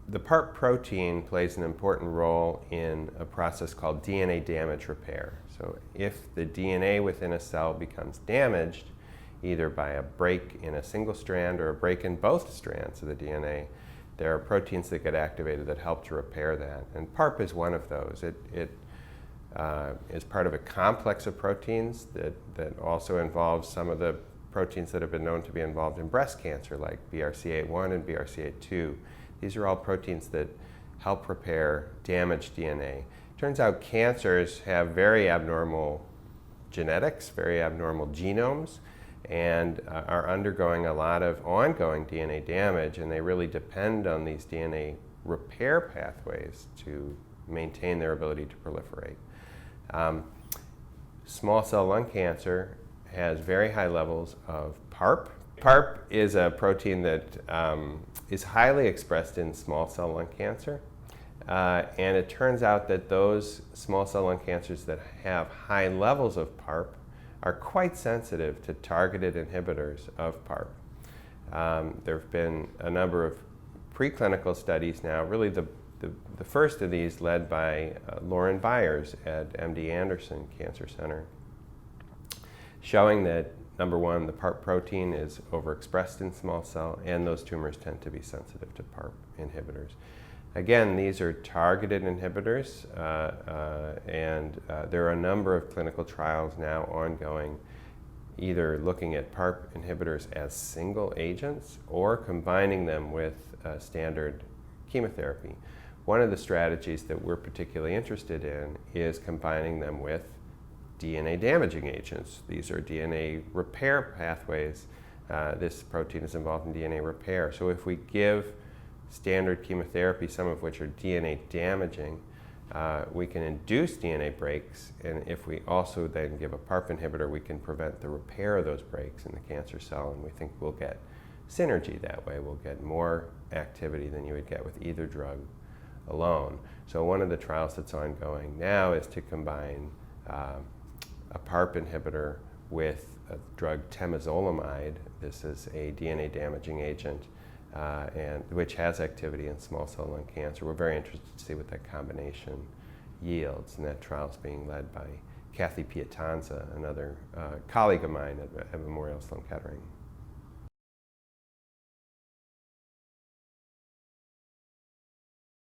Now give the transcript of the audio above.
the PARP protein plays an important role in a process called DNA damage repair. So if the DNA within a cell becomes damaged, either by a break in a single strand or a break in both strands of the DNA, there are proteins that get activated that help to repair that. And PARP is one of those. It is part of a complex of proteins that also involves some of the proteins that have been known to be involved in breast cancer, like BRCA1 and BRCA2. These are all proteins that help repair damaged DNA. Turns out cancers have very abnormal genetics, very abnormal genomes, and are undergoing a lot of ongoing DNA damage, and they really depend on these DNA repair pathways to maintain their ability to proliferate. Small cell lung cancer has very high levels of PARP. PARP is a protein that is highly expressed in small cell lung cancer. And it turns out that those small cell lung cancers that have high levels of PARP are quite sensitive to targeted inhibitors of PARP. There have been a number of preclinical studies now, really the first of these led by Lauren Byers at MD Anderson Cancer Center, showing that, number one, the PARP protein is overexpressed in small cell, and those tumors tend to be sensitive to PARP inhibitors. Again, these are targeted inhibitors, and there are a number of clinical trials now ongoing, either looking at PARP inhibitors as single agents or combining them with standard chemotherapy. One of the strategies that we're particularly interested in is combining them with DNA damaging agents. These are DNA repair pathways. This protein is involved in DNA repair. So if we give standard chemotherapy, some of which are DNA damaging, we can induce DNA breaks, and if we also then give a PARP inhibitor, we can prevent the repair of those breaks in the cancer cell, and we think we'll get synergy that way. We'll get more activity than you would get with either drug alone. So one of the trials that's ongoing now is to combine a PARP inhibitor with a drug temozolomide. This is a DNA damaging agent, and which has activity in small cell lung cancer. We're very interested to see what that combination yields, and that trial is being led by Kathy Piatanza, another colleague of mine at Memorial Sloan Kettering.